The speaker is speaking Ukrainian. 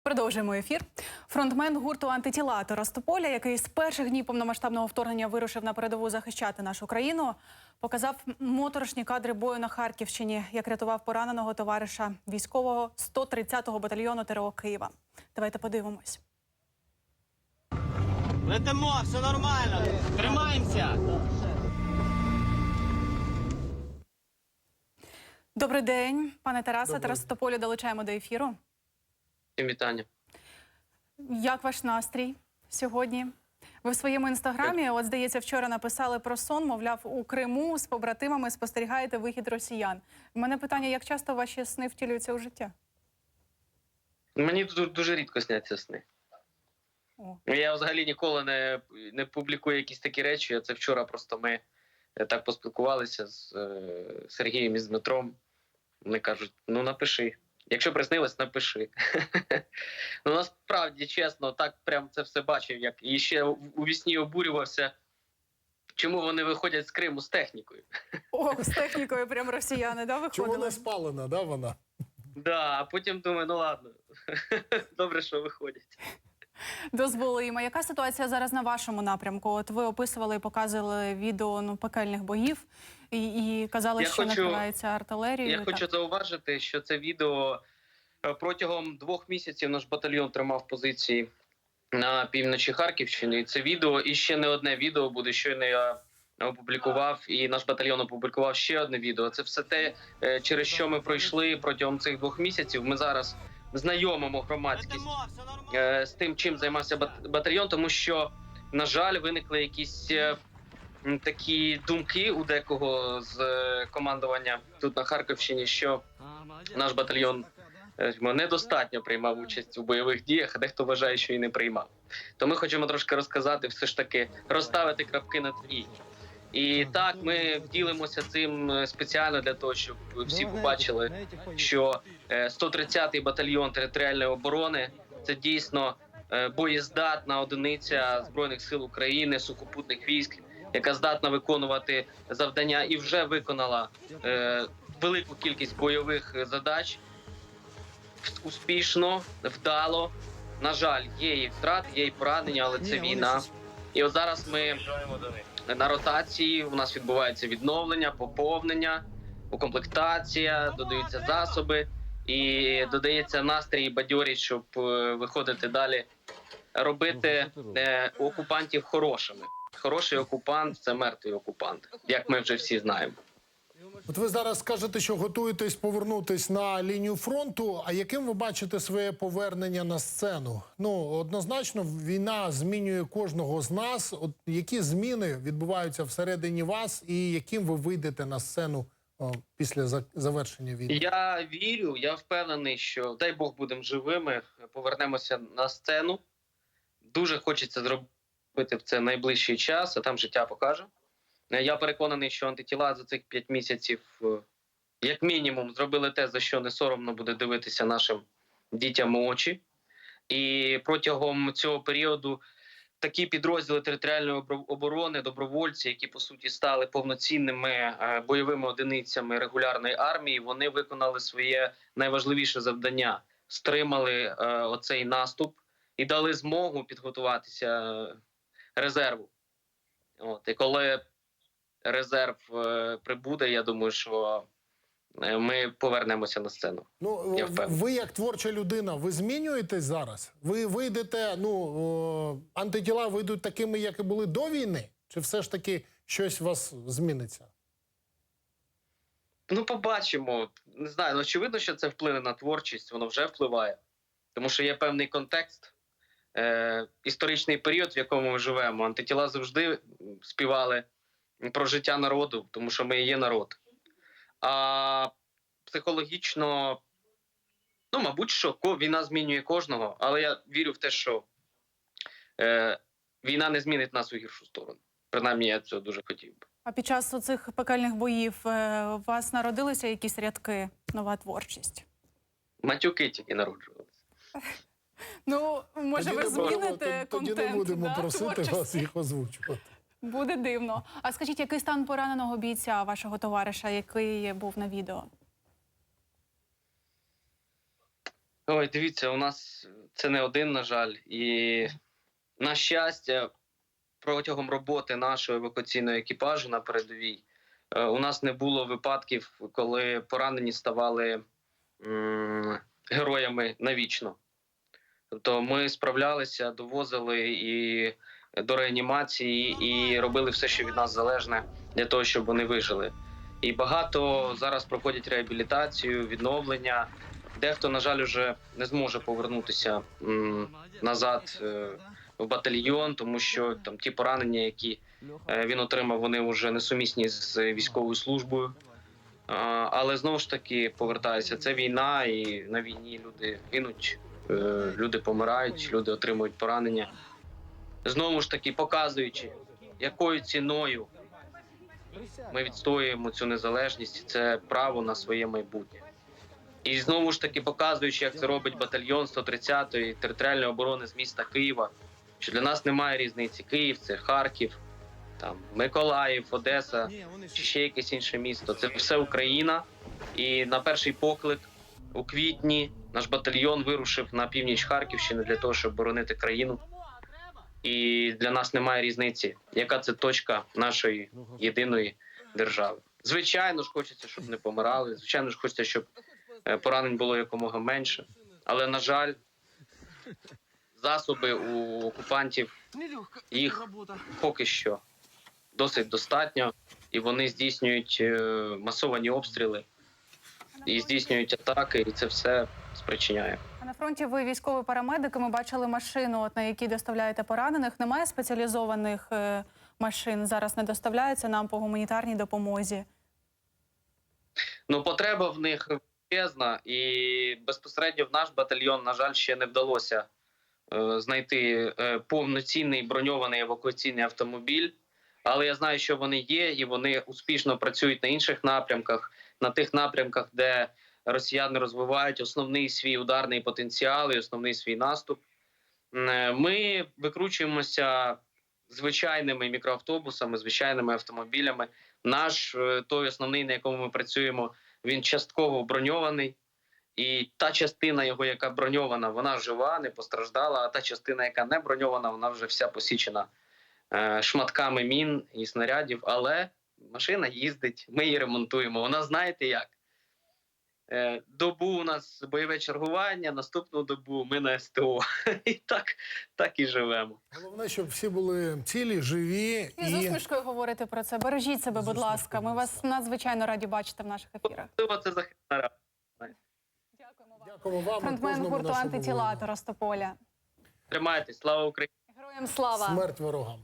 Продовжуємо ефір. Фронтмен гурту «Антитіла» Тарас Тополя, який з перших днів повномасштабного вторгнення вирушив на передову захищати нашу країну, показав моторошні кадри бою на Харківщині, як рятував пораненого товариша військового 130-го батальйону ТРО Києва. Давайте подивимось. Летимо, все нормально. Тримаємося. Добрий день, пане Тарасе. Тарас Тополя, долучаємо до ефіру. Всім вітання. Як ваш настрій сьогодні? Ви в своєму інстаграмі, от, здається, вчора написали про сон, мовляв, у Криму з побратимами спостерігаєте вихід росіян. У мене питання, як часто ваші сни втілюються у життя? Мені дуже рідко сняться сни. О. Я взагалі ніколи не публікую якісь такі речі. Це вчора просто ми так поспілкувалися з Сергієм і з Дмитром. Вони кажуть, ну напиши. Якщо приснилось, напиши. Ну, насправді, чесно, так прям це все бачив. Як і ще у вісні обурювався, чому вони виходять з Криму з технікою. О, з технікою прям росіяни, да, виходили? Чому не спалена, да, вона? Да, а потім думаю, ну ладно, добре, що виходять. Дозволимо. Яка ситуація зараз на вашому напрямку? От ви описували і показували відео пекельних боїв і казали, що накривається артилерією. Я хочу зауважити, що це відео протягом 2 місяців наш батальйон тримав позиції на півночі Харківщини. І це відео, і ще не одне відео буде, щойно я опублікував, і наш батальйон опублікував ще одне відео. Це все те, через що ми пройшли протягом цих 2 місяців. Ми зараз знайомимо громадськість з тим, чим займався батальйон, тому що, на жаль, виникли якісь такі думки у декого з командування тут на Харківщині, що наш батальйон недостатньо приймав участь у бойових діях, а дехто вважає, що і не приймав. То ми хочемо трошки розказати, все ж таки розставити крапки над «і». І так, ми ділимося цим спеціально для того, щоб всі побачили, що 130-й батальйон територіальної оборони – це дійсно боєздатна одиниця Збройних сил України, сухопутних військ, яка здатна виконувати завдання і вже виконала велику кількість бойових задач успішно, вдало. На жаль, є і втрати, є і поранення, але це війна. І от зараз ми на ротації, у нас відбувається відновлення, поповнення, укомплектація, додаються засоби і додається настрій і бадьорість, щоб виходити далі, робити окупантів хорошими. Хороший окупант – це мертвий окупант, як ми вже всі знаємо. От ви зараз скажете, що готуєтесь повернутись на лінію фронту, а яким ви бачите своє повернення на сцену? Ну, однозначно, війна змінює кожного з нас. От які зміни відбуваються всередині вас і яким ви вийдете на сцену після завершення війни? Я вірю, я впевнений, що, дай Бог, будемо живими, повернемося на сцену. Дуже хочеться зробити в це найближчий час, а там життя покаже. Я переконаний, що антитіла за цих 5 місяців, як мінімум, зробили те, за що не соромно буде дивитися нашим дітям у очі. І протягом цього періоду такі підрозділи територіальної оборони, добровольці, які, по суті, стали повноцінними бойовими одиницями регулярної армії, вони виконали своє найважливіше завдання – стримали оцей наступ і дали змогу підготуватися резерву. От, і коли резерв прибуде, я думаю, що ми повернемося на сцену. Ну, ви як творча людина, ви змінюєтесь зараз? Ви вийдете, антитіла вийдуть такими, як і були до війни? Чи все ж таки щось у вас зміниться? Ну, побачимо. Не знаю, очевидно, що це вплине на творчість, воно вже впливає. Тому що є певний контекст, історичний період, в якому ми живемо. Антитіла завжди співали про життя народу, тому що ми і є народ. А психологічно, ну, мабуть, що війна змінює кожного, але я вірю в те, що війна не змінить нас у гіршу сторону. Принаймні, я цього дуже хотів би. А під час оцих пекельних боїв у вас народилися якісь рядки, нова творчість? Матюки тільки народжувалися. Ну, може, ви зміните контент? Тоді не будемо просити творчості? вас їх озвучувати. Буде дивно. А скажіть, який стан пораненого бійця, вашого товариша, який був на відео? Ой, дивіться, у нас це не один, на жаль. І, на щастя, протягом роботи нашого евакуаційного екіпажу на передовій у нас не було випадків, коли поранені ставали героями навічно. Тобто ми справлялися, довозили і до реанімації, і робили все, що від нас залежне, для того, щоб вони вижили. І багато зараз проходять реабілітацію, відновлення. Дехто, на жаль, вже не зможе повернутися назад в батальйон, тому що там ті поранення, які він отримав, вони вже несумісні з військовою службою. Але знову ж таки повертаюся. Це війна, і на війні люди гинуть, люди помирають, люди отримують поранення. Знову ж таки показуючи, якою ціною ми відстоюємо цю незалежність, це право на своє майбутнє. І знову ж таки показуючи, як це робить батальйон 130-ї територіальної оборони з міста Києва, що для нас немає різниці. Київ – це Харків, там, Миколаїв, Одеса чи ще якесь інше місто. Це все Україна. І на перший поклик у квітні наш батальйон вирушив на північ Харківщини для того, щоб боронити країну. І для нас немає різниці, яка це точка нашої єдиної держави. Звичайно ж, хочеться, щоб не помирали. Звичайно ж, хочеться, щоб поранень було якомога менше. Але, на жаль, засоби у окупантів, їх поки що досить достатньо. І вони здійснюють масовані обстріли, і здійснюють атаки, і це все спричиняє. А на фронті ви військові парамедики, ми бачили машину, на якій доставляєте поранених. Немає спеціалізованих машин, зараз не доставляються нам по гуманітарній допомозі? Ну, потреба в них величезна, і безпосередньо в наш батальйон, на жаль, ще не вдалося знайти повноцінний броньований евакуаційний автомобіль. Але я знаю, що вони є, і вони успішно працюють на інших напрямках, на тих напрямках, де росіяни розвивають основний свій ударний потенціал і основний свій наступ. Ми викручуємося звичайними мікроавтобусами, звичайними автомобілями. Наш той основний, на якому ми працюємо, він частково броньований. І та частина його, яка броньована, вона жива, не постраждала, а та частина, яка не броньована, вона вже вся посічена шматками мін і снарядів. Але машина їздить, ми її ремонтуємо. Вона, знаєте як? Добу у нас бойове чергування, наступну добу ми на СТО. І так і живемо. Головне, щоб всі були цілі, живі. І з усмішкою говорити про це. Бережіть себе, будь ласка. Ми вас надзвичайно раді бачити в наших ефірах. Це захисна рада. Дякуємо вам. Дякуємо вам. і Фронтмен кожному гурту нашому «Антитіла» воїну. Ростополя. Тримайтесь, слава Україні! Героям слава! Смерть ворогам.